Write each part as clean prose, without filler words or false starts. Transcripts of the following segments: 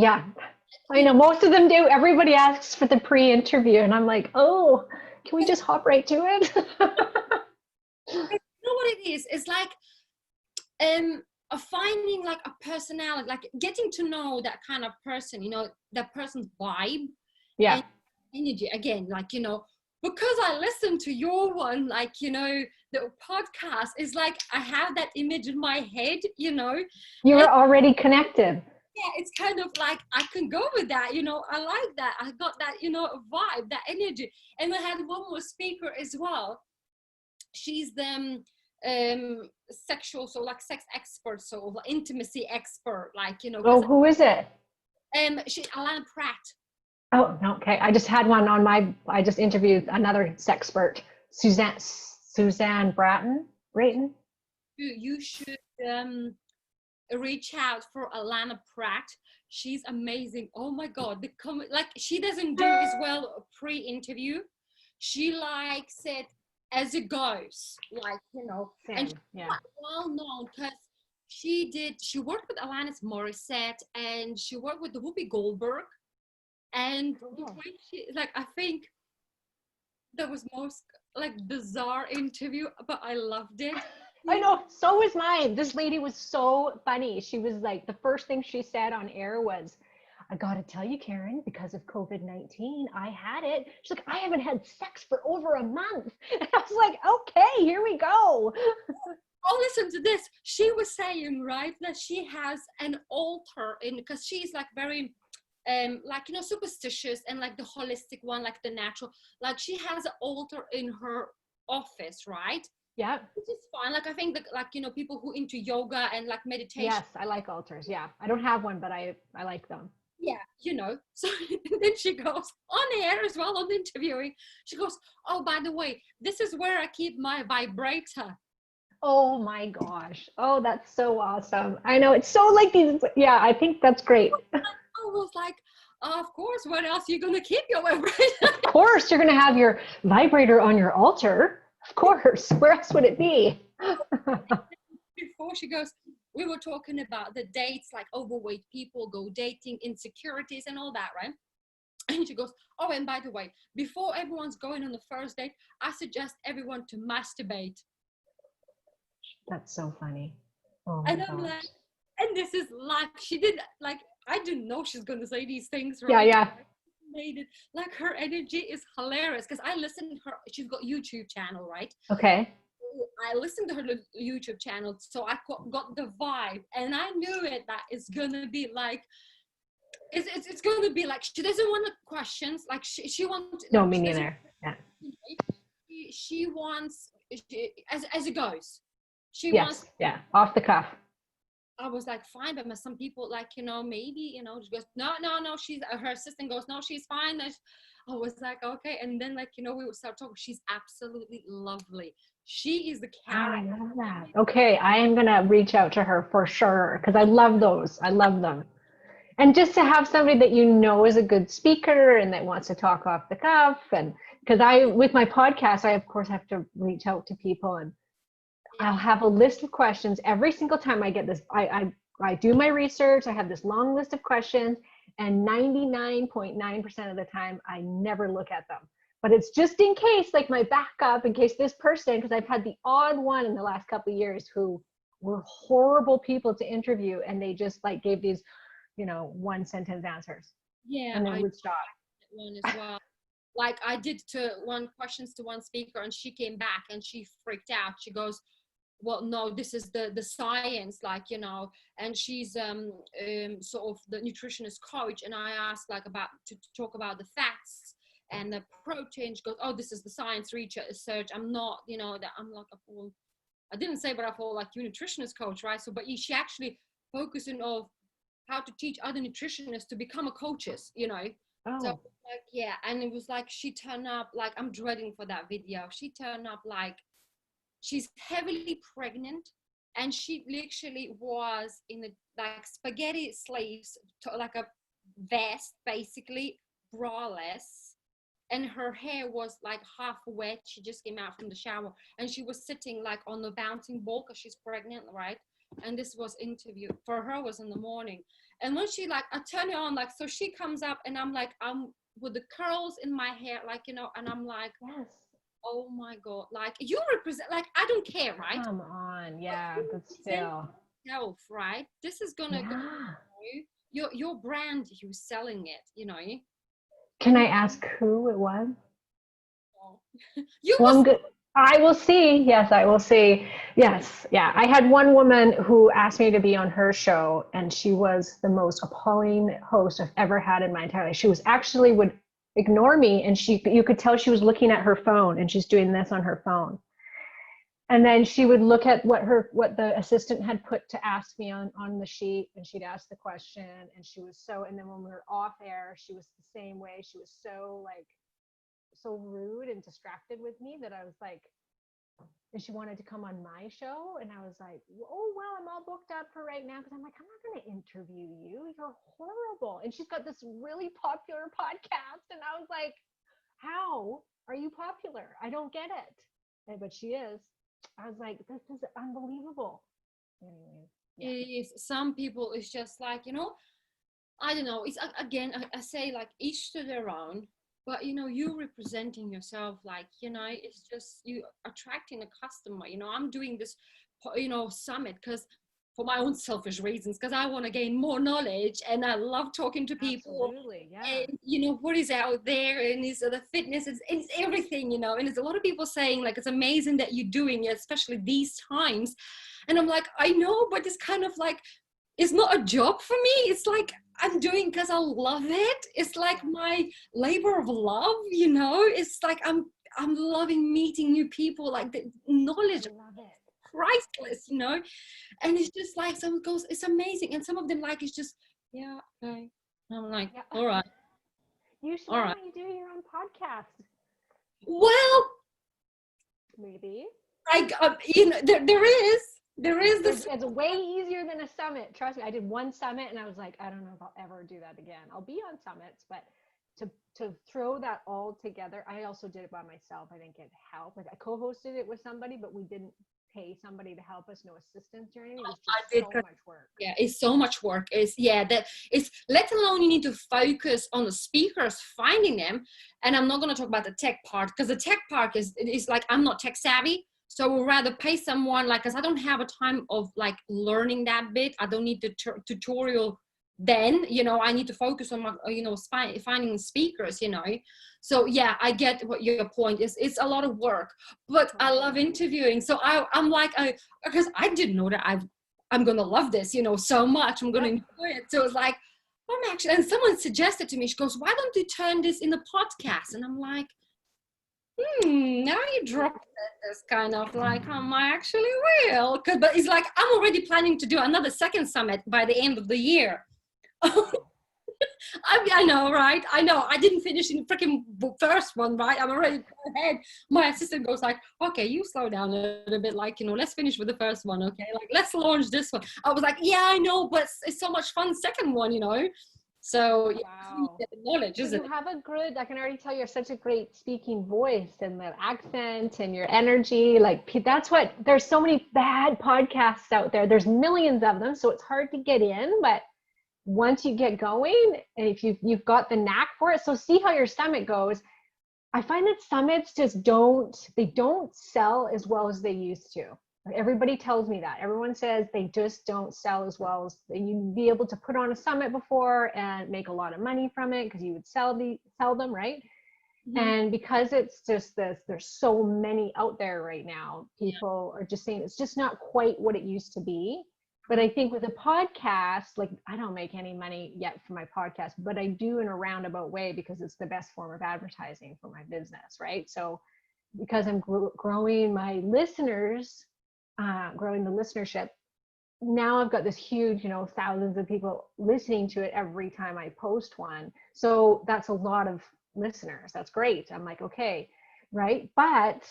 Yeah, I know most of them do. Everybody asks for the pre-interview, and I'm like, oh, can we just hop right to it? You know what it is? It's like um finding like a personality, like getting to know that kind of person, that person's vibe Yeah. and energy again, like because I listened to your one, like the podcast is like I have that image in my head. You And were already connected. yeah, it's kind of like I can go with that. I like that. I got that vibe, that energy. And I had one more speaker as well. She's the sexual, so like sex expert, so like intimacy expert, like Oh, because who is it? she Alana Pratt. Oh, no, okay. I just had one on I just interviewed another sexpert, Suzanne Brayton. You should reach out for Alana Pratt. She's amazing. Oh my god, like she doesn't do as well a pre-interview. She likes it as it goes, like and Same, she's yeah. quite well known because she worked with Alanis Morissette and she worked with the Whoopi Goldberg. And the Cool. way she, like, I think that was most like bizarre interview, but I loved it. I know, so was mine. This lady was so funny. She was like, the first thing she said on air was, I gotta tell you, Karen, because of COVID-19, I had it. She's like, I haven't had sex for over a month. And I was like, okay, here we go. Oh, listen to this. She was saying, right, that she has an altar in, because she's like very like superstitious and like the holistic one, like the natural, like she has an altar in her office, right? Yeah. Which is fine. Like I think that like people who into yoga and like meditation. Yes, I like altars. Yeah. I don't have one, but I like them. Yeah, so and then she goes on air as well on interviewing. She goes, oh, by the way, this is where I keep my vibrator. Oh my gosh. Oh, that's so awesome. I know it's so like these. Yeah, I think that's great. I was like, of course, what else are you gonna keep your vibrator? Of course, you're going to have your vibrator on your altar. Of course. Where else would it be? Before she goes, we were talking about the dates, like overweight people go dating, insecurities and all that, right? And she goes, oh, and by the way, before everyone's going on the first date, I suggest everyone to masturbate. That's so funny. Oh my And I'm gosh. like, and this is like, she did, like, I didn't know she's going to say these things, Yeah, right? yeah. Made it, like, her energy is hilarious because I listened to her, she's got YouTube channel, right? Okay. I listened to her YouTube channel, so I got the vibe, and I knew it that it's gonna be like, it's gonna be like she doesn't want the questions, like she wants, No, like me she doesn't, neither. Yeah. she wants, as it goes, she wants. Yes. Yeah. Off the cuff. I was like, fine, but some people like, maybe, she goes, no, no, no, her assistant goes, no, she's fine. I was like, okay. And then like, we would start talking. She's absolutely lovely. She is the Oh, I character. love that. Okay. I am going to reach out to her for sure because I love those. I love them. And just to have somebody that you know is a good speaker and that wants to talk off the cuff. And because with my podcast, I of course have to reach out to people and I'll have a list of questions every single time I get this. I do my research. I have this long list of questions, and 99.9% of the time, I never look at them. But it's just in case, like my backup, in case this person, because I've had the odd one in the last couple of years who were horrible people to interview, and they just like gave these, one sentence answers, Yeah, and I then would stop. one as well. Like I did to one questions to one speaker, and she came back and she freaked out. She goes, well, no, this is the science, like, and she's sort of the nutritionist coach, and I asked like about to talk about the fats and the protein. She goes, oh, this is the science research. I'm not, that I'm like a full, I didn't say, but I feel like you nutritionist coach, right? So but she actually focusing on how to teach other nutritionists to become a coaches, so Oh, like, yeah. And it was like she turned up, like, I'm dreading for that video. She turned up like she's heavily pregnant, and she literally was in a like spaghetti sleeves, like a vest, basically braless, and her hair was like half wet. She just came out from the shower, and she was sitting like on the bouncing ball because she's pregnant, right? And this was interview for her was in the morning. And when she like, I turn it on, like, so she comes up and I'm like, I'm with the curls in my hair, like, you know, and I'm like, Yes. oh my God, like you represent, like, I don't care, right? Come on. But Yeah, you but represent still. yourself, right? This is gonna go, Yeah. your brand, you're selling it, you know. Can And I ask who it was? you Well, was I'm good. I will see. Yes, I will see. Yes. Yeah. I had one woman who asked me to be on her show, and she was the most appalling host I've ever had in my entire life. She was actually would ignore me, and you could tell she was looking at her phone, and she's doing this on her phone. And then she would look at what the assistant had put to ask me on the sheet, and she'd ask the question, and she was so, and then when we were off air, she was the same way. She was so like so rude and distracted with me that I was like, and she wanted to come on my show, and I was like, oh well, I'm all booked up for right now, because I'm like, I'm not going to interview you, you're horrible. And she's got this really popular podcast, and I was like, how are you popular? I don't get it. But she is. I was like, this is unbelievable. Anyways, yeah. is some people it's just like, you know, I don't know, it's again, I say like each to their own, but you know, you representing yourself, like, you know, it's just you attracting a customer. You know, I'm doing this, you know, summit because for my own selfish reasons, because I want to gain more knowledge and I love talking to people. Absolutely, yeah. And you know what is out there, and is the fitness, it's everything, you know. And there's a lot of people saying like it's amazing that you're doing it, especially these times. And I'm like, I know, but it's kind of like it's not a job for me. It's like I'm doing because I love it. It's like my labor of love, you know. It's like I'm loving meeting new people. Like the knowledge I love it. priceless, you know. And it's just like some goes, it's amazing, and some of them like it's just yeah, okay. And I'm like, Yeah. all right, You should, all why right. don't you do your own podcast? Well, Maybe. you know, there is this. It's way easier than a summit. Trust me. I did one summit and I was like, I don't know if I'll ever do that again. I'll be on summits, but to throw that all together, I also did it by myself. I didn't get help. Like I co-hosted it with somebody, but we didn't pay somebody to help us, no assistance or anything. It was I just did. so much work. Yeah, it's so much work. It's yeah, that it's let alone you need to focus on the speakers, finding them. And I'm not going to talk about the tech part because the tech part is like I'm not tech savvy. So I would rather pay someone like, because I don't have a time of like learning that bit. I don't need the tutorial then, you know, I need to focus on my, you know, finding speakers, you know. So yeah, I get what your point is. It's a lot of work, but I love interviewing. So I'm like, because I didn't know that I'm gonna love this, you know, so much. I'm gonna enjoy it. So it's like, I'm actually, and someone suggested to me, she goes, why don't you turn this in a podcast? And I'm like, now you dropped it. This kind of like, I actually will. But it's like, I'm already planning to do another second summit by the end of the year. I know, right? I know. I didn't finish in the freaking first one, right? I'm already ahead. My assistant goes like, okay, you slow down a little bit. Like, you know, let's finish with the first one, okay? Like, let's launch this one. I was like, yeah, I know, but it's so much fun. Second one, you know? So, Wow. yeah, knowledge, So isn't you it? have a good, I can already tell you're such a great speaking voice, and the accent and your energy. Like that's what, there's so many bad podcasts out there. There's millions of them. So it's hard to get in, but once you get going, and if you've got the knack for it, so see how your summit goes. I find that summits just don't sell as well as they used to. Everybody tells me that. Everyone says they just don't sell as well as you'd be able to put on a summit before and make a lot of money from it because you would sell them, right? Mm-hmm. And because it's just there's so many out there right now, people are just saying it's just not quite what it used to be. But I think with a podcast, like I don't make any money yet from my podcast, but I do in a roundabout way because it's the best form of advertising for my business, right? So because I'm growing my listeners, growing the listenership, now I've got this huge, thousands of people listening to it every time I post one. So that's a lot of listeners. That's great. I'm like, okay, right? But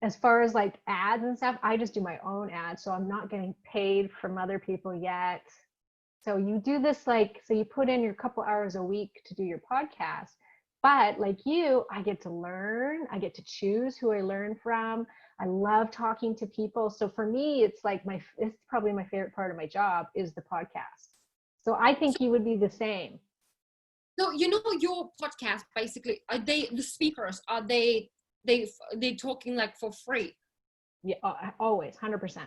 as far as like ads and stuff, I just do my own ads. So I'm not getting paid from other people yet. So you do this so you put in your couple hours a week to do your podcast. But like you, I get to learn, I get to choose who I learn from. I love talking to people. So for me, it's like it's probably my favorite part of my job is the podcast. So I think you would be the same. So you know your podcast basically are they the speakers are they talking like for free? Yeah, always 100%.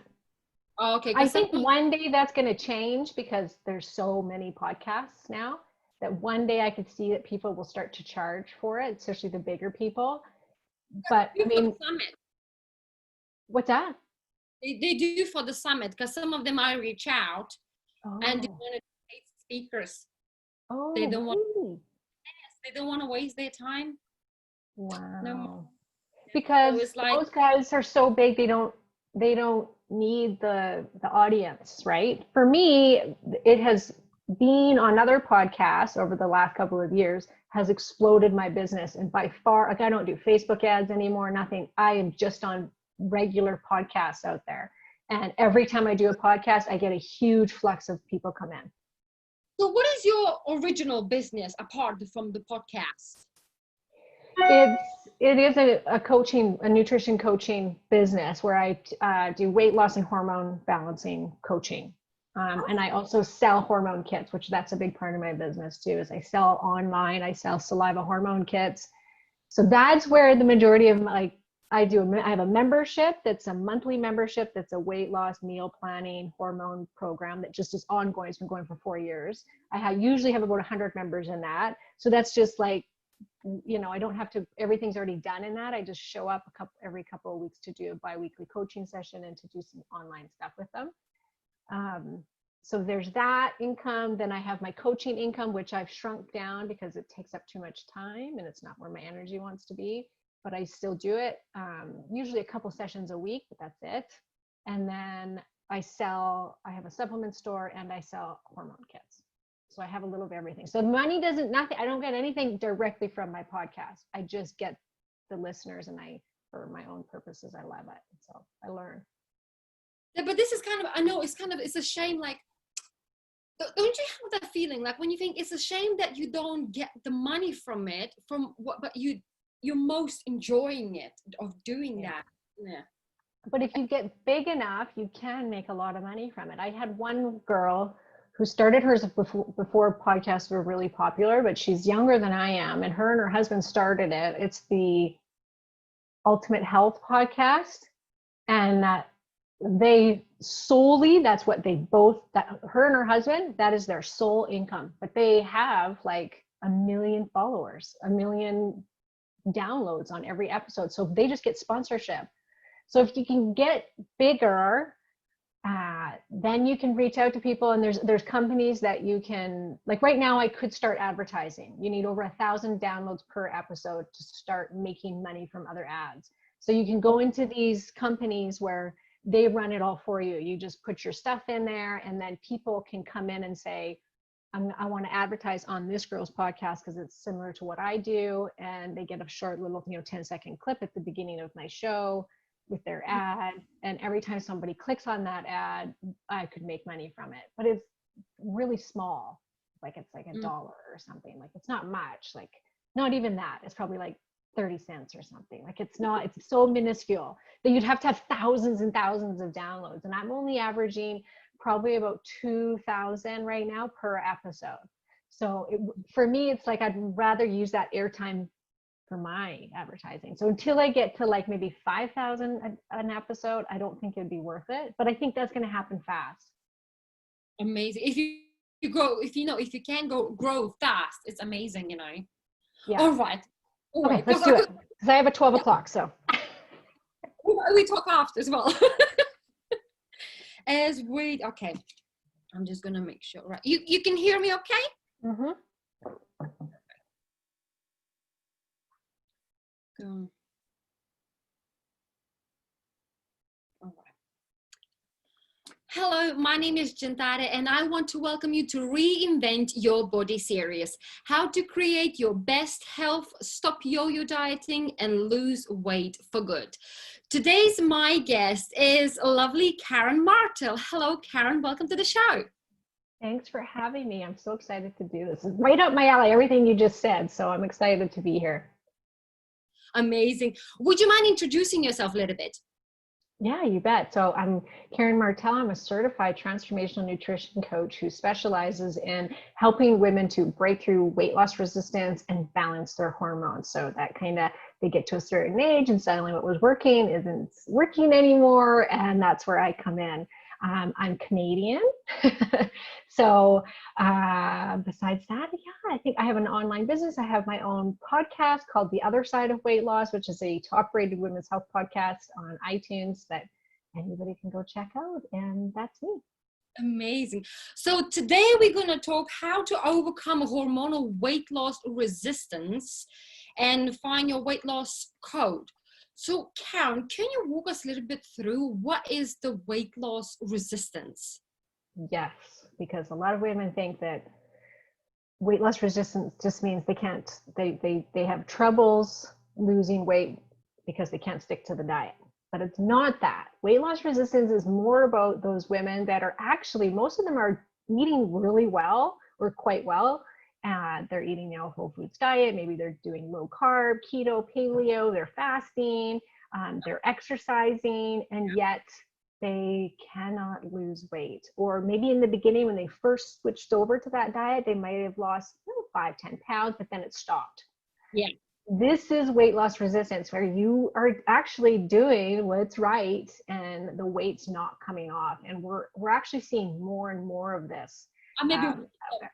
Oh, okay, I because think one day that's going to change because there's so many podcasts now that one day I could see that people will start to charge for it, especially the bigger people. But I for the mean, summit. what's that? They do for the summit because some of them I reach out and they Oh, want to pay speakers. They oh, don't want really? they don't want to waste their time. No more. Wow. So Because it's like those guys are so big, they don't need the audience, right? For me, it has been on other podcasts over the last couple of years has exploded my business. And by far, like I don't do Facebook ads anymore, nothing. I am just on regular podcasts out there. And every time I do a podcast, I get a huge flux of people come in. so what is your original business apart from the podcast? It is a coaching, a nutrition coaching business where I do weight loss and hormone balancing coaching. And I also sell hormone kits, which that's a big part of my business too, is I sell online, I sell saliva hormone kits. So that's where the majority of my, I have a membership that's a monthly membership that's a weight loss, meal planning, hormone program that just is ongoing. It's been going for 4 years. Usually have about 100 members in that. So that's just like, I don't have to, everything's already done in that. I just show up every couple of weeks to do a bi-weekly coaching session and to do some online stuff with them. So there's that income. Then I have my coaching income, which I've shrunk down because it takes up too much time and it's not where my energy wants to be, but I still do it. Usually a couple sessions a week, but that's it. And then I have a supplement store and I sell hormone kits. So I have a little of everything. So money I don't get anything directly from my podcast. I just get the listeners and for my own purposes, I love it. So I learn. Yeah, but this is kind of, I know it's a shame. Like, don't you have that feeling? Like when you think it's a shame that you don't get the money from it, but you're most enjoying it of doing that. Yeah. But if you get big enough, you can make a lot of money from it. I had one girl who started hers before podcasts were really popular, but she's younger than I am, and her husband started it. It's the Ultimate Health podcast, and that's what her and her husband, that is their sole income. But they have like 1 million followers, 1 million downloads on every episode, so they just get sponsorship. So if you can get bigger, then you can reach out to people, and there's companies that you can, like right now I could start advertising. You need over 1,000 downloads per episode to start making money from other ads. So you can go into these companies where they run it all for you. You just put your stuff in there, and then people can come in and say, I want to advertise on this girl's podcast because it's similar to what I do. And they get a short little 10-second clip at the beginning of my show with their ad, and every time somebody clicks on that ad, I could make money from it. But it's really small, like it's like $1 or something. Like it's not much, like not even that. It's probably like 30 cents or something. Like it's so minuscule that you'd have to have thousands and thousands of downloads, and I'm only averaging probably about 2,000 right now per episode. So for me, it's like I'd rather use that airtime for my advertising. So until I get to like maybe 5,000 an episode, I don't think it'd be worth it. But I think that's going to happen fast. Amazing. If you can grow fast, it's amazing, Yeah. All right. Okay, let's do it. Because I have a 12 o'clock, so. We talk after as well. Okay. I'm just going to make sure, right? You can hear me okay? Mm-hmm. All right. Hello, my name is Jantara, and I want to welcome you to Reinvent Your Body series. How to create your best health, stop yo-yo dieting, and lose weight for good. Today's my guest is lovely Karen Martel. Hello, Karen. Welcome to the show. Thanks for having me. I'm so excited to do this. It's right up my alley, everything you just said. So I'm excited to be here. Amazing. Would you mind introducing yourself a little bit? Yeah, you bet. So I'm Karen Martel. I'm a certified transformational nutrition coach who specializes in helping women to break through weight loss resistance and balance their hormones. So that kind of, they get to a certain age and suddenly what was working isn't working anymore. And that's where I come in. I'm Canadian. So besides that, yeah, I think I have an online business. I have my own podcast called The Other Side of Weight Loss, which is a top rated women's health podcast on iTunes that anybody can go check out. And that's me. Amazing. So today we're going to talk how to overcome hormonal weight loss resistance and find your weight loss code. So Karen, can you walk us a little bit through what is the weight loss resistance? Yes, because a lot of women think that weight loss resistance just means they have troubles losing weight because they can't stick to the diet. But it's not that. Weight loss resistance is more about those women that are actually, most of them are eating really well or quite well. They're eating, whole foods diet. Maybe they're doing low carb, keto, paleo, they're fasting, they're exercising, and yet they cannot lose weight. Or maybe in the beginning when they first switched over to that diet, they might have lost 5-10 pounds, but then it stopped. Yeah. This is weight loss resistance, where you are actually doing what's right and the weight's not coming off. And we're actually seeing more and more of this. Maybe out there.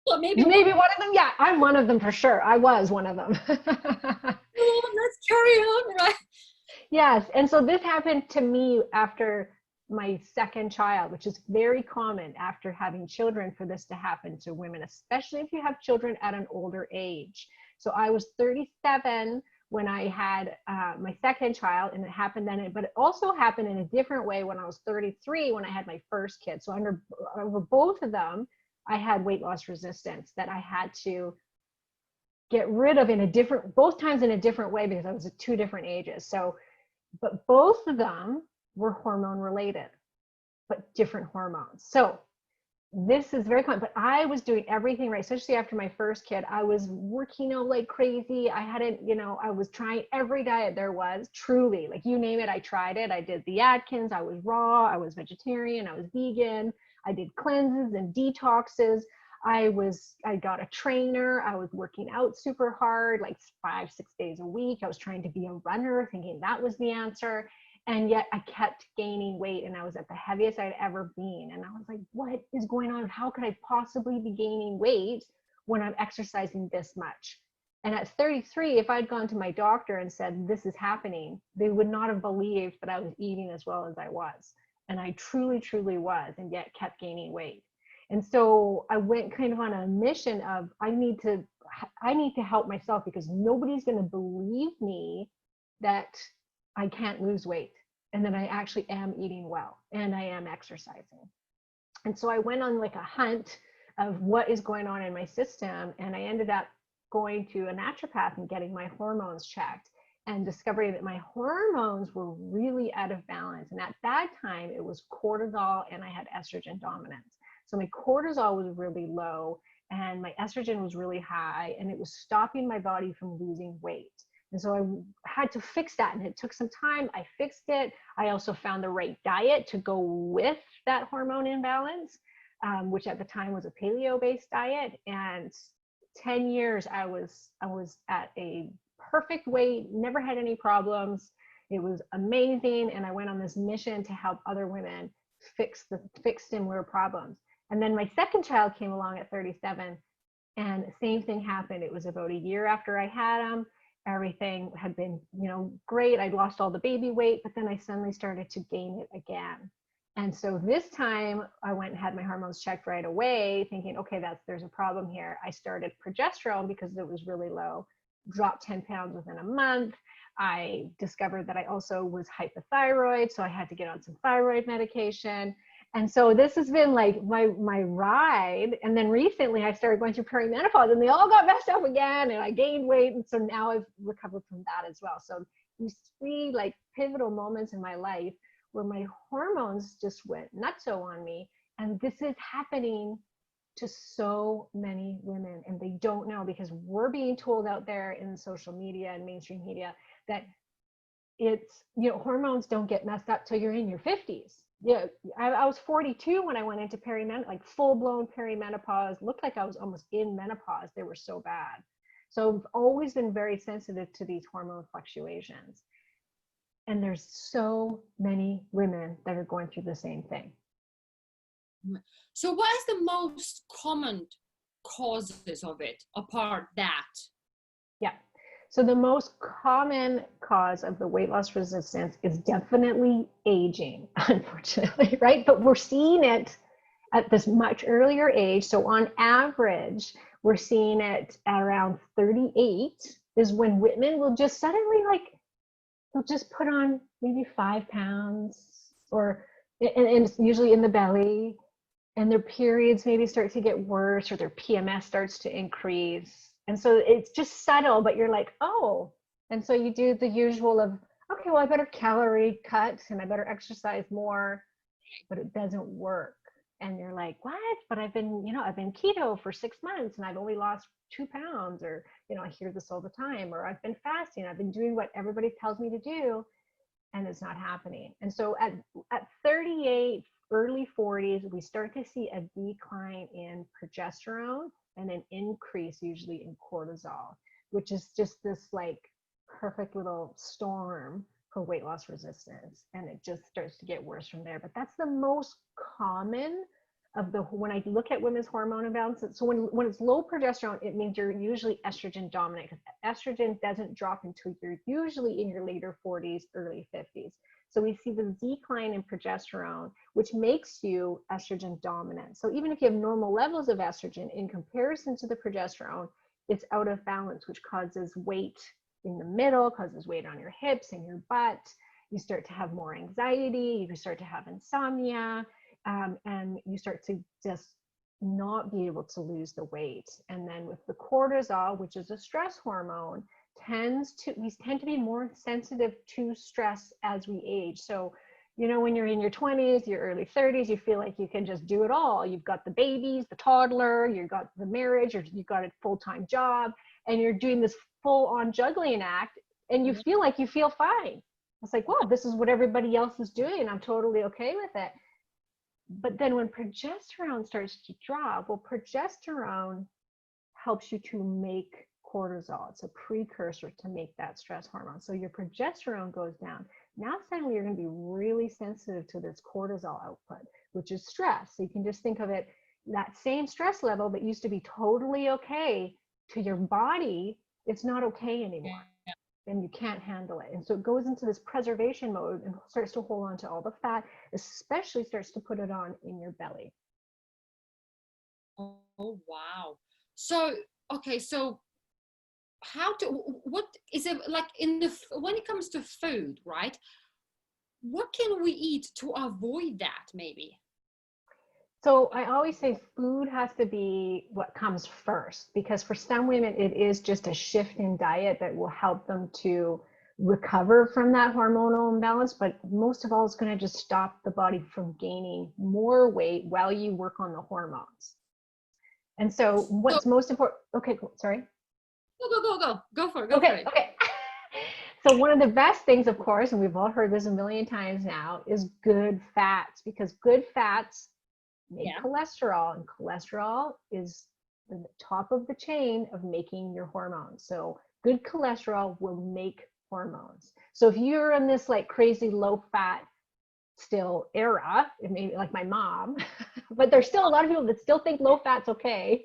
well, maybe one of them. Yeah, I'm one of them for sure. I was one of them. let's carry on, right? Yes. And so this happened to me after my second child, which is very common after having children for this to happen to women, especially if you have children at an older age. So I was 37 when I had my second child, and it happened then, but it also happened in a different way when I was 33 when I had my first kid. So over both of them, I had weight loss resistance that I had to get rid of both times in a different way because I was at two different ages. So, but both of them were hormone related, but different hormones. So this is very common, but I was doing everything right, especially after my first kid. I was working out like crazy. I was trying every diet there was, truly, like you name it, I tried it. I did the Atkins, I was raw, I was vegetarian, I was vegan, I did cleanses and detoxes. I got a trainer. I was working out super hard, like 5-6 days a week. I was trying to be a runner, thinking that was the answer. And yet I kept gaining weight, and I was at the heaviest I'd ever been. And I was like, what is going on? How could I possibly be gaining weight when I'm exercising this much? And at 33, if I'd gone to my doctor and said, this is happening, they would not have believed that I was eating as well as I was. And I truly, truly was, and yet kept gaining weight. And so I went kind of on a mission of, I need to help myself, because nobody's going to believe me that I can't lose weight and that I actually am eating well and I am exercising. And so I went on like a hunt of what is going on in my system. And I ended up going to a naturopath and getting my hormones checked and discovering that my hormones were really out of balance. And at that time, it was cortisol and I had estrogen dominance. So my cortisol was really low and my estrogen was really high, and it was stopping my body from losing weight. And so I had to fix that, and it took some time. I fixed it. I also found the right diet to go with that hormone imbalance, which at the time was a paleo-based diet. And 10 years I was at a perfect weight, never had any problems. It was amazing. And I went on this mission to help other women fix similar problems. And then my second child came along at 37, and the same thing happened. It was about a year after I had him. Everything had been, great. I'd lost all the baby weight, but then I suddenly started to gain it again. And so this time I went and had my hormones checked right away, thinking, okay, there's a problem here. I started progesterone because it was really low, dropped 10 pounds within a month. I discovered that I also was hypothyroid, so I had to get on some thyroid medication. And so this has been like my ride. And then recently I started going through perimenopause, and they all got messed up again, and I gained weight. And so now I've recovered from that as well. So these three like pivotal moments in my life where my hormones just went nutso on me. And this is happening to so many women, and they don't know because we're being told out there in social media and mainstream media that it's, hormones don't get messed up till you're in your 50s. Yeah, I was 42 when I went into perimenopause, like full-blown perimenopause. Looked like I was almost in menopause. They were so bad. So I've always been very sensitive to these hormone fluctuations. And there's so many women that are going through the same thing. So what is the most common causes of it apart that? Yeah. So the most common cause of the weight loss resistance is definitely aging, unfortunately, right? But we're seeing it at this much earlier age. So on average, we're seeing it at around 38 is when women will just suddenly they'll just put on maybe 5 pounds, and it's usually in the belly, and their periods maybe start to get worse, or their PMS starts to increase. And so it's just subtle, but you're like, oh. And so you do the usual of, okay, well, I better calorie cut and I better exercise more, but it doesn't work. And you're like, what? But I've been keto for 6 months and I've only lost 2 pounds, or, I hear this all the time, or I've been fasting, I've been doing what everybody tells me to do, and it's not happening. And so at 38, early 40s, we start to see a decline in progesterone and an increase usually in cortisol, which is just this perfect little storm for weight loss resistance. And it just starts to get worse from there. But that's the most common when I look at women's hormone imbalances. So when it's low progesterone, it means you're usually estrogen dominant, because estrogen doesn't drop until you're usually in your later 40s, early 50s. So we see the decline in progesterone, which makes you estrogen dominant. So even if you have normal levels of estrogen, in comparison to the progesterone, it's out of balance, which causes weight in the middle, causes weight on your hips and your butt. You start to have more anxiety, you start to have insomnia, and you start to just not be able to lose the weight. And then with the cortisol, which is a stress hormone, we tend to be more sensitive to stress as we age. So, when you're in your 20s, your early 30s, you feel like you can just do it all. You've got the babies, the toddler, you've got the marriage, or you've got a full-time job, and you're doing this full-on juggling act, and you feel like you feel fine. It's like, well, this is what everybody else is doing. I'm totally okay with it. But then when progesterone starts to drop, well, progesterone helps you to make cortisol. It's a precursor to make that stress hormone. So your progesterone goes down. Now suddenly you're going to be really sensitive to this cortisol output, which is stress. So you can just think of it, that same stress level that used to be totally okay to your body, it's not okay anymore. And you can't handle it. And so it goes into this preservation mode and starts to hold on to all the fat, especially starts to put it on in your belly. Oh, wow. So, okay, so what is it like when it comes to food, right? What can we eat to avoid that maybe? So I always say food has to be what comes first, because for some women, it is just a shift in diet that will help them to recover from that hormonal imbalance. But most of all, it's going to just stop the body from gaining more weight while you work on the hormones. And so what's most important, okay, cool. Sorry. Go for it. Okay. So one of the best things, of course, and we've all heard this a million times now, is good fats, because good fats make cholesterol, and cholesterol is the top of the chain of making your hormones. So good cholesterol will make hormones. So if you're in this crazy low fat still era, it may be like my mom, but there's still a lot of people that still think low fat's okay.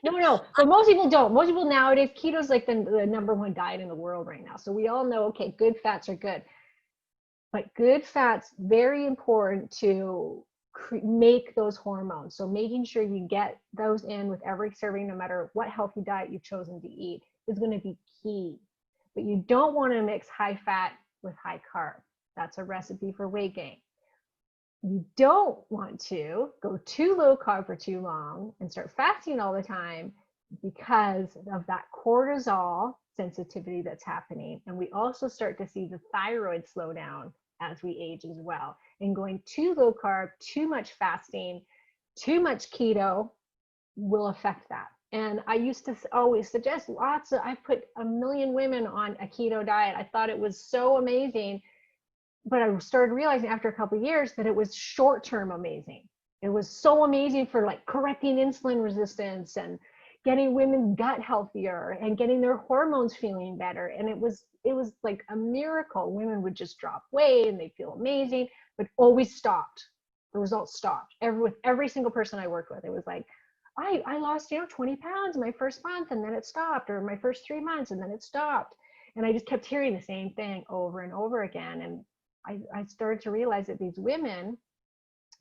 No. But most people don't. Most people nowadays, keto is like the number one diet in the world right now. So we all know, okay, good fats are good. But good fats, very important to make those hormones. So making sure you get those in with every serving, no matter what healthy diet you've chosen to eat, is going to be key. But you don't want to mix high fat with high carb. That's a recipe for weight gain. You don't want to go too low carb for too long and start fasting all the time, because of that cortisol sensitivity that's happening. And we also start to see the thyroid slow down as we age as well. And going too low carb, too much fasting, too much keto will affect that. And I used to always suggest I put 1 million women on a keto diet. I thought it was so amazing. But I started realizing after a couple of years that it was short-term amazing. It was so amazing for like correcting insulin resistance and getting women's gut healthier and getting their hormones feeling better. And it was like a miracle. Women would just drop weight and they feel amazing, but always stopped. The results stopped. With every single person I worked with, it was like, I lost 20 pounds in my first month and then it stopped, or my first 3 months and then it stopped. And I just kept hearing the same thing over and over again. And I started to realize that these women,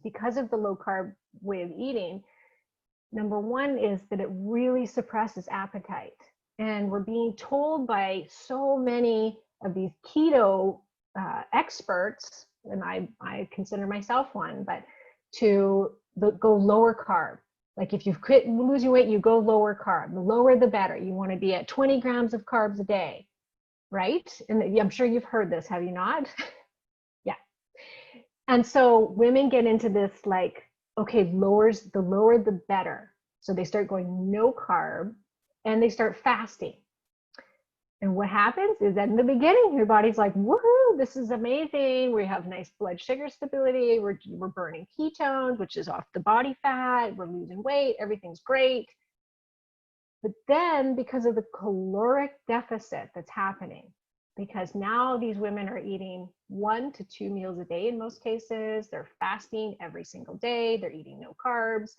because of the low carb way of eating, number one is that it really suppresses appetite. And we're being told by so many of these keto experts, and I consider myself one, but to go lower carb. Like if you've quit losing weight, you go lower carb. The lower the better. You want to be at 20 grams of carbs a day, right? And I'm sure you've heard this, have you not? Yeah. And so women get into this like, okay, the lower the better. So they start going no carb and they start fasting. And what happens is that in the beginning, your body's like, woohoo, this is amazing. We have nice blood sugar stability. We're burning ketones, which is off the body fat. We're losing weight. Everything's great. But then because of the caloric deficit that's happening, because now these women are eating 1 to 2 meals a day in most cases, they're fasting every single day, they're eating no carbs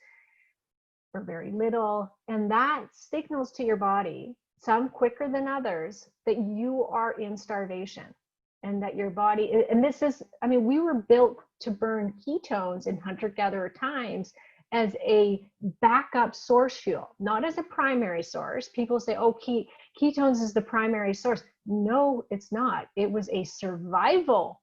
or very little. And that signals to your body, some quicker than others, that you are in starvation and that your body, and this is, I mean, we were built to burn ketones in hunter-gatherer times as a backup source fuel, not as a primary source. People say, oh, ketones is the primary source. No, it's not. It was a survival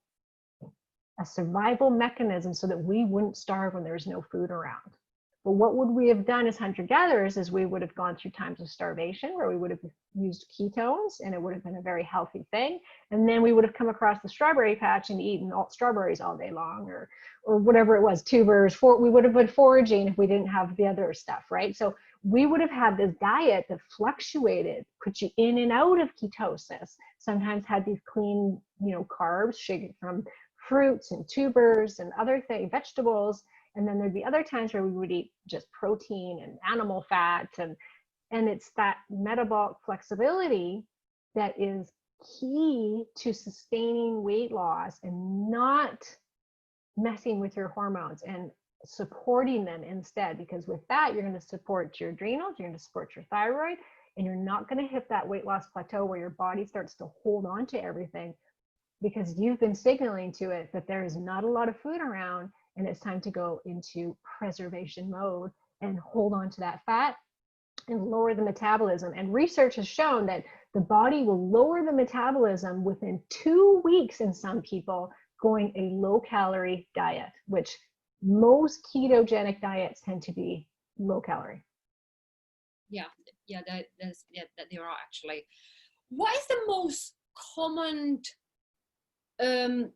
mechanism so that we wouldn't starve when there's no food around. But what would we have done as hunter-gatherers is we would have gone through times of starvation where we would have used ketones, and it would have been a very healthy thing. And then we would have come across the strawberry patch and eaten strawberries all day long, or whatever it was, tubers. We would have been foraging if we didn't have the other stuff, right? So we would have had this diet that fluctuated, put you in and out of ketosis, sometimes had these clean, carbs from fruits and tubers and other things, vegetables. And then there'd be other times where we would eat just protein and animal fats. And it's that metabolic flexibility that is key to sustaining weight loss and not messing with your hormones and supporting them instead. Because with that, you're going to support your adrenals, you're going to support your thyroid, and you're not going to hit that weight loss plateau where your body starts to hold on to everything because you've been signaling to it that there is not a lot of food around. And it's time to go into preservation mode and hold on to that fat and lower the metabolism. And research has shown that the body will lower the metabolism within 2 weeks in some people going a low calorie diet, which most ketogenic diets tend to be low calorie. Yeah, that there are actually. What is the most common hormonal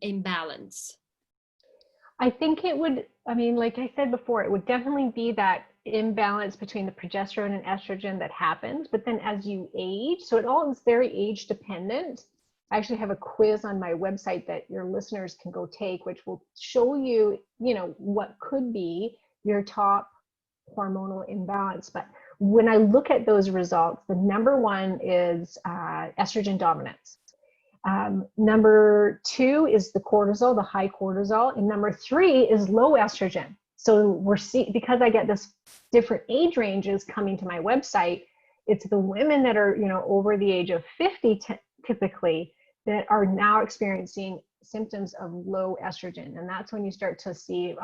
imbalance? I think it would, like I said before, it would definitely be that imbalance between the progesterone and estrogen that happens. But then as you age, so it all is very age dependent. I actually have a quiz on my website that your listeners can go take, which will show you, what could be your top hormonal imbalance. But when I look at those results, the number one is estrogen dominance. Number 2 is the cortisol, the high cortisol, and number 3 is low estrogen. So we're seeing, because I get this different age ranges coming to my website, it's the women that are, over the age of 50 typically that are now experiencing symptoms of low estrogen. And that's when you start to see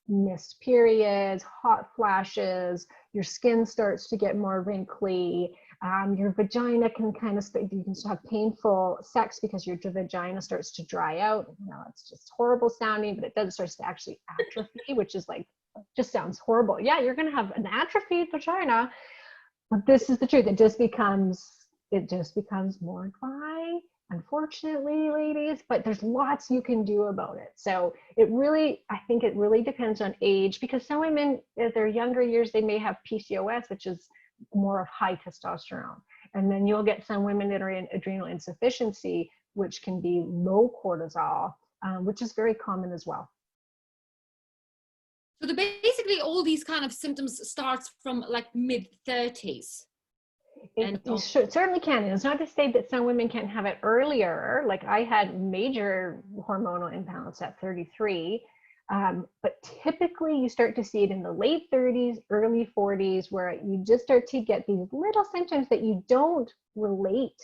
missed periods, hot flashes, your skin starts to get more wrinkly. Your vagina can you can have painful sex because your vagina starts to dry out. It's just horrible sounding, but it starts to actually atrophy, which is just sounds horrible. Yeah, you're going to have an atrophied vagina, but this is the truth. It just becomes more dry. unfortunately, ladies, but there's lots you can do about it. So it really, I think it really depends on age, because some women at their younger years, they may have PCOS, which is more of high testosterone. And then you'll get some women that are in adrenal insufficiency, which can be low cortisol, which is very common as well. So basically all these kind of symptoms starts from like mid-30s. It certainly can. And it's not to say that some women can't have it earlier. Like I had major hormonal imbalance at 33. But typically you start to see it in the late 30s, early 40s, where you just start to get these little symptoms that you don't relate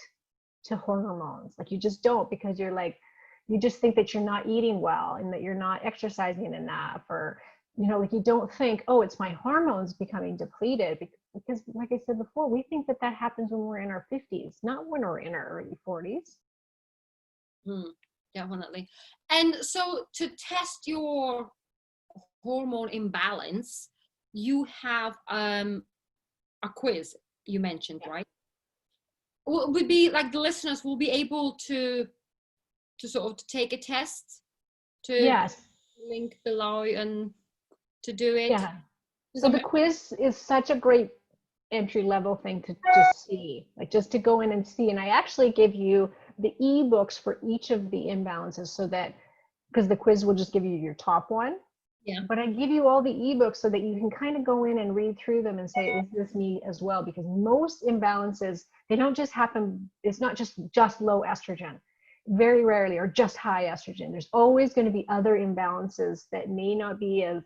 to hormones. Like you just don't, because you're like, you just think that you're not eating well and that you're not exercising enough, or, you know, like you don't think, oh, it's my hormones becoming depleted. Because like I said before, we think that that happens when we're in our 50s, not when we're in our early 40s. Definitely. And so to test your hormone imbalance, you have a quiz you mentioned, right? Would be like the listeners will be able to sort of take a test, to Yes. link below and to do it. Yeah. So the quiz is such a great entry level thing to just see, like just to go in and see. And I actually give you the ebooks for each of the imbalances, so that, because the quiz will just give you your top one. Yeah. But I give you all the ebooks so that you can kind of go in and read through them and say, is this me as well? Because most imbalances, they don't just happen, it's not just low estrogen, very rarely, or just high estrogen. There's always going to be other imbalances that may not be as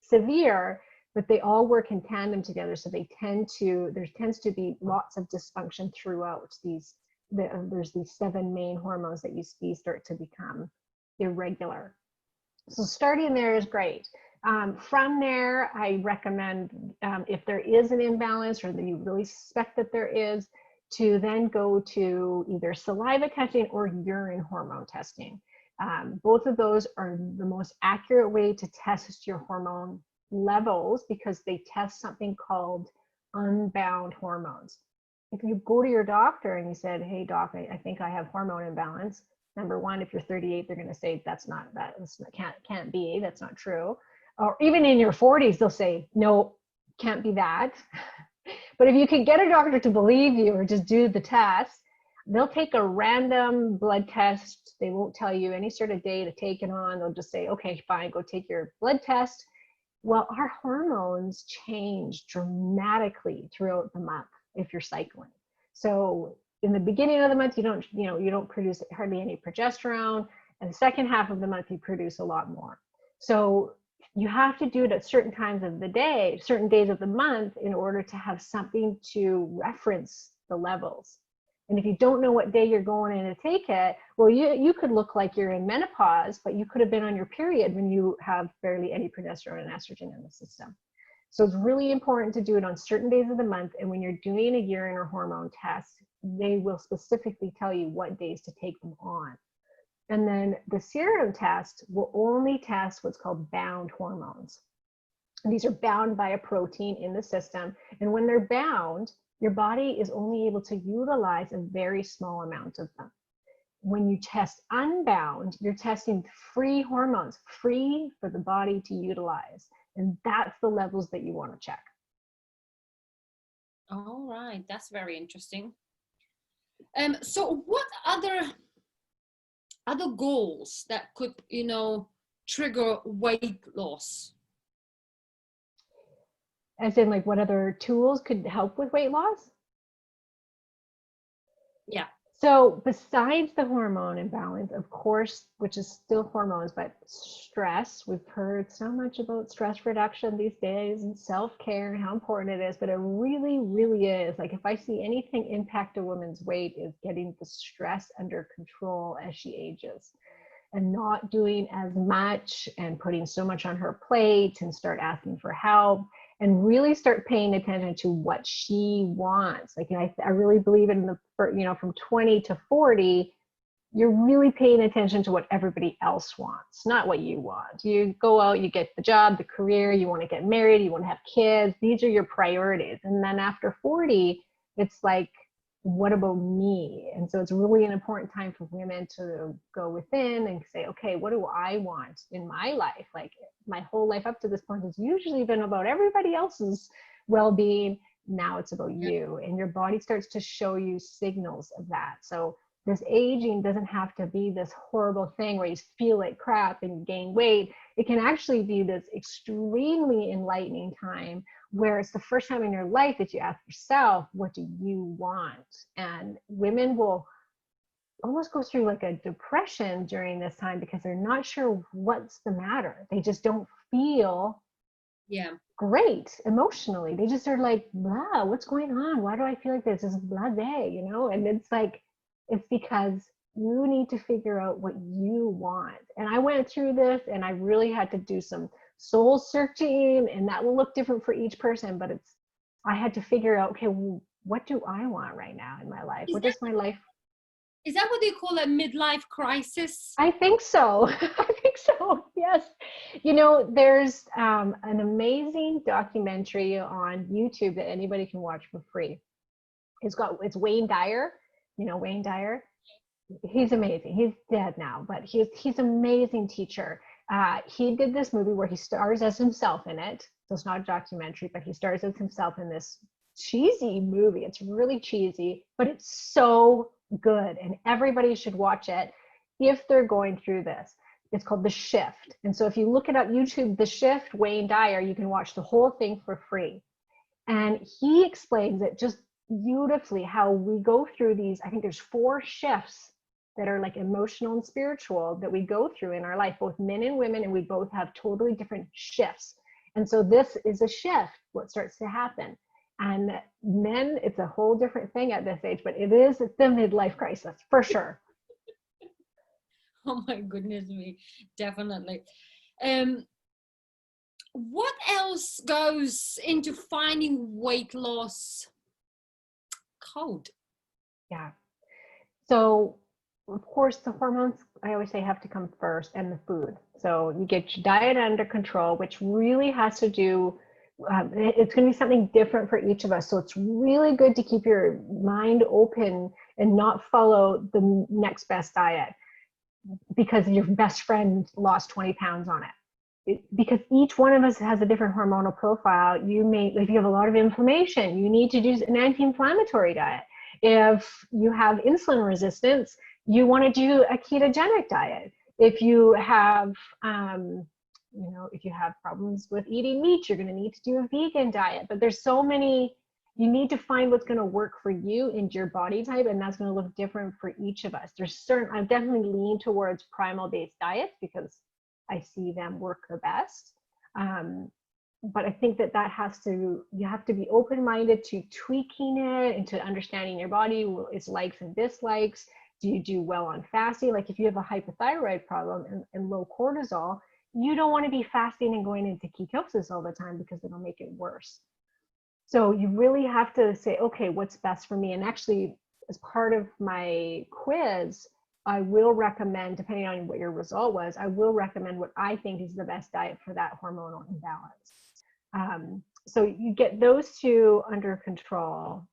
severe, but they all work in tandem together. So there tends to be lots of dysfunction throughout these. There's these 7 main hormones that you see start to become irregular. So starting there is great. From there, I recommend, if there is an imbalance or that you really suspect that there is, to then go to either saliva testing or urine hormone testing. Both of those are the most accurate way to test your hormone levels, because they test something called unbound hormones. If you go to your doctor and you said, hey doc, I think I have hormone imbalance, number one, if you're 38, they're going to say can't be, that's not true. Or even in your 40s, they'll say, no, can't be that. But if you can get a doctor to believe you or just do the test, they'll take a random blood test. They won't tell you any sort of day to take it on. They'll just say, okay, fine, go take your blood test. Well, our hormones change dramatically throughout the month if you're cycling. So in the beginning of the month, you don't produce hardly any progesterone, and the second half of the month you produce a lot more. So you have to do it at certain times of the day, certain days of the month, in order to have something to reference the levels. And if you don't know what day you're going in to take it, well, you could look like you're in menopause, but you could have been on your period when you have barely any progesterone and estrogen in the system. So it's really important to do it on certain days of the month. And when you're doing a urine or hormone test, they will specifically tell you what days to take them on. And then the serum test will only test what's called bound hormones. And these are bound by a protein in the system. And when they're bound, your body is only able to utilize a very small amount of them. When you test unbound, you're testing free hormones, free for the body to utilize. And that's the levels that you want to check. All right, that's very interesting. So what other goals that could, trigger weight loss? As in, like, what other tools could help with weight loss? Yeah. So besides the hormone imbalance, of course, which is still hormones, but stress, we've heard so much about stress reduction these days and self-care and how important it is, but it really, really is. Like, if I see anything impact a woman's weight, is getting the stress under control as she ages, and not doing as much and putting so much on her plate, and start asking for help, and really start paying attention to what she wants. Like, I really believe in from 20 to 40, you're really paying attention to what everybody else wants, not what you want. You go out, you get the job, the career, you want to get married, you want to have kids. These are your priorities. And then after 40, it's like, what about me? And so it's really an important time for women to go within and say, okay, what do I want in my life? Like my whole life up to this point has usually been about everybody else's well-being. Now it's about you, and your body starts to show you signals of that. So this aging doesn't have to be this horrible thing where you feel like crap and you gain weight. It can actually be this extremely enlightening time where it's the first time in your life that you ask yourself, what do you want? And women will almost go through like a depression during this time because they're not sure what's the matter. They just don't feel great emotionally. They just are like, blah, what's going on? Why do I feel like this? This is blasé, you know? And it's like, it's because you need to figure out what you want. And I went through this and I really had to do some soul searching, and that will look different for each person, but I had to figure out, okay, well, what do I want right now in my life? What does my life? Is that what they call a midlife crisis? I think so. I think so. Yes. You know, there's an amazing documentary on YouTube that anybody can watch for free. It's Wayne Dyer. You know Wayne Dyer? He's amazing. He's dead now, but he's an amazing teacher. He did this movie where he stars as himself in it. So it's not a documentary, but he stars as himself in this cheesy movie. It's really cheesy, but it's so good, and everybody should watch it if they're going through this. It's called The Shift. And so if you look it up YouTube, The Shift, Wayne Dyer, you can watch the whole thing for free. And he explains it just beautifully, how we go through these. I think there's 4 shifts that are like emotional and spiritual that we go through in our life, both men and women, and we both have totally different shifts. And so this is a shift, what starts to happen. And men, it's a whole different thing at this age, but it's the midlife crisis for sure. Oh my goodness me, definitely. What else goes into finding weight loss code? Yeah. So of course the hormones, I always say, have to come first, and the food. So you get your diet under control, which really has to do, it's going to be something different for each of us. So it's really good to keep your mind open and not follow the next best diet because your best friend lost 20 pounds on it. Because each one of us has a different hormonal profile. If you have a lot of inflammation, you need to do an anti-inflammatory diet. If you have insulin resistance, you want to do a ketogenic diet. If you have, if you have problems with eating meat, you're going to need to do a vegan diet. But there's so many. You need to find what's going to work for you and your body type, and that's going to look different for each of us. I definitely lean towards primal-based diets because I see them work the best. But I think that you have to be open-minded to tweaking it and to understanding your body, its likes and dislikes. Do you do well on fasting? Like if you have a hypothyroid problem and low cortisol, you don't want to be fasting and going into ketosis all the time because it'll make it worse. So you really have to say, okay, what's best for me? And actually, as part of my quiz, I will recommend, depending on what your result was, I will recommend what I think is the best diet for that hormonal imbalance. So you get those 2 under control.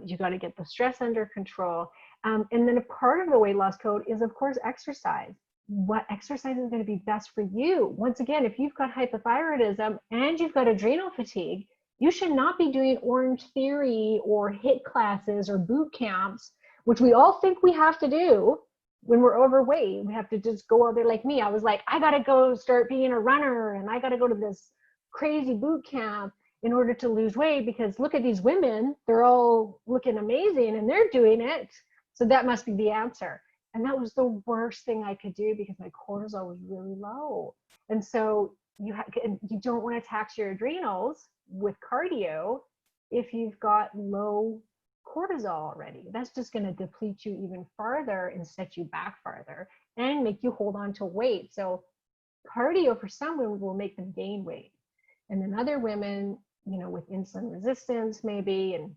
You got to get the stress under control. And then a part of the weight loss code is, of course, exercise. What exercise is going to be best for you? Once again, if you've got hypothyroidism and you've got adrenal fatigue, you should not be doing Orange Theory or HIIT classes or boot camps, which we all think we have to do. When we're overweight, we have to just go out there. Like me, I was like, I got to go start being a runner, and I got to go to this crazy boot camp in order to lose weight, because look at these women, they're all looking amazing and they're doing it. So that must be the answer. And that was the worst thing I could do because my cortisol was really low. And so you don't want to tax your adrenals with cardio if you've got low cortisol already. That's just going to deplete you even farther and set you back farther and make you hold on to weight. So cardio for some women will make them gain weight. And then other women, with insulin resistance maybe, and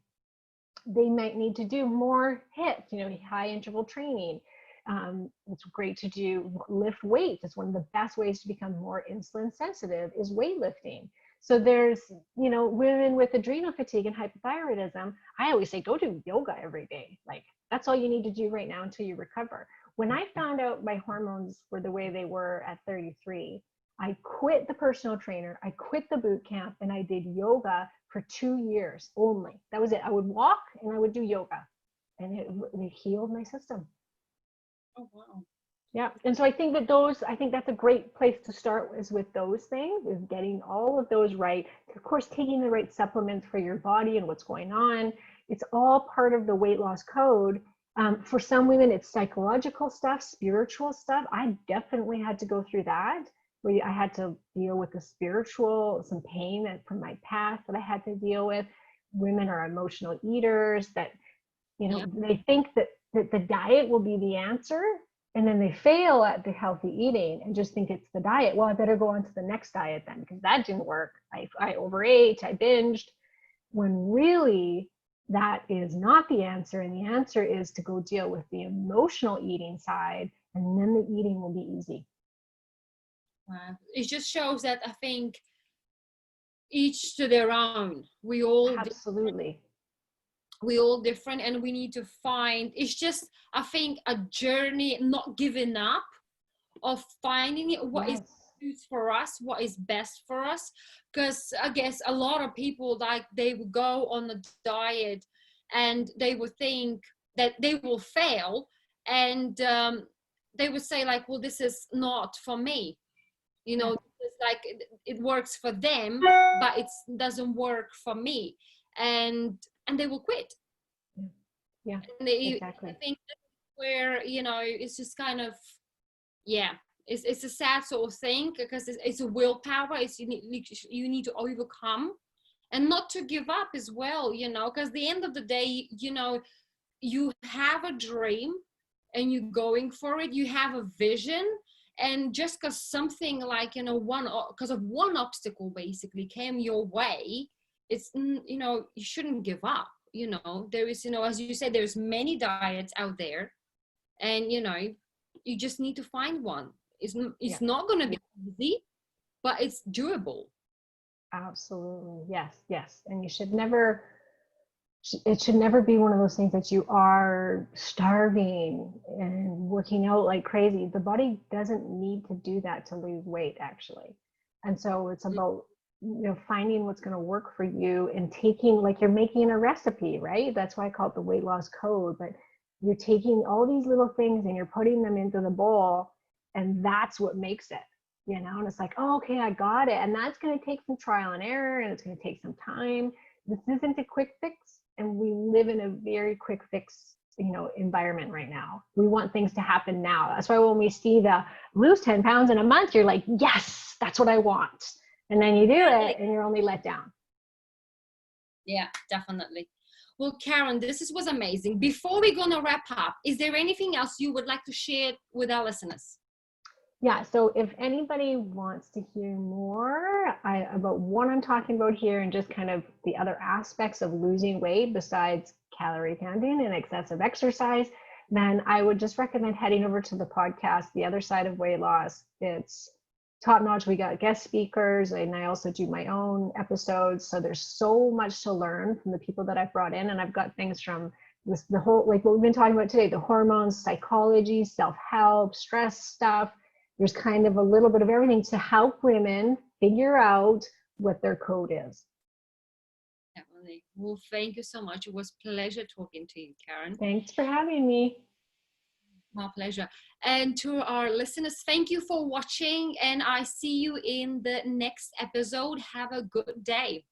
they might need to do more HIIT, high interval training. It's great to lift weights. It's one of the best ways to become more insulin sensitive is weightlifting. So there's, you know, women with adrenal fatigue and hypothyroidism. I always say, go do yoga every day. Like, that's all you need to do right now until you recover. When I found out my hormones were the way they were at 33, I quit the personal trainer, I quit the boot camp, and I did yoga for 2 years only. That was it. I would walk and I would do yoga, and it healed my system. Oh, wow. Yeah. And so I think that's a great place to start, is with those things, is getting all of those right. Of course, taking the right supplements for your body and what's going on. It's all part of the weight loss code. For some women, it's psychological stuff, spiritual stuff. I definitely had to go through that, where I had to deal with the spiritual, some pain from my past that I had to deal with. Women are emotional eaters that, you know, they think that the diet will be the answer, and then they fail at the healthy eating and just think it's the diet. Well, I better go on to the next diet then, because that didn't work. I overate, I binged, when really that is not the answer. And the answer is to go deal with the emotional eating side, and then the eating will be easy. Wow. It just shows that I think each to their own. We all absolutely. We all different, and we need to find, it's just, I think, a journey, not giving up, of finding it, what is suits for us, what is best for us. Because I guess a lot of people, like, they would go on a diet and they would think that they will fail, and they would say, like, well, this is not for me, you know. It's like it works for them, but it doesn't work for me, and they will quit. Yeah, and they, exactly. I think that's where, you know, it's just kind of, yeah, it's a sad sort of thing, because it's a willpower. It's you need to overcome, and not to give up as well, you know, because the end of the day, you know, you have a dream and you're going for it, you have a vision, and just because something, like, you know, because of one obstacle basically came your way, it's, you know, you shouldn't give up. You know, there is, you know, as you said, there's many diets out there, and, you know, you just need to find one. It's not going to be easy, but it's doable. Absolutely. Yes. And it should never be one of those things that you are starving and working out like crazy. The body doesn't need to do that to lose weight, actually. And so it's about, you know, finding what's going to work for you, and taking, like, you're making a recipe, right? That's why I call it the weight loss code. But you're taking all these little things and you're putting them into the bowl, and that's what makes it, you know. And it's like, oh, okay, I got it. And that's going to take some trial and error, and it's going to take some time. This isn't a quick fix, and we live in a very quick fix, you know, environment right now. We want things to happen now. That's why when we see the lose 10 pounds in a month, you're like, yes, that's what I want. And then you do it and you're only let down. Yeah, definitely. Well, Karen, this was amazing. Before we're going to wrap up, is there anything else you would like to share with our listeners? Yeah, so if anybody wants to hear more about what I'm talking about here, and just kind of the other aspects of losing weight besides calorie counting and excessive exercise, then I would just recommend heading over to the podcast, The Other Side of Weight Loss. It's top notch. We got guest speakers, and I also do my own episodes. So there's so much to learn from the people that I've brought in. And I've got things from the whole, like what we've been talking about today, the hormones, psychology, self-help, stress stuff. There's kind of a little bit of everything to help women figure out what their code is. Definitely. Well, thank you so much. It was a pleasure talking to you, Karen. Thanks for having me. My pleasure. And to our listeners, thank you for watching, and I see you in the next episode. Have a good day.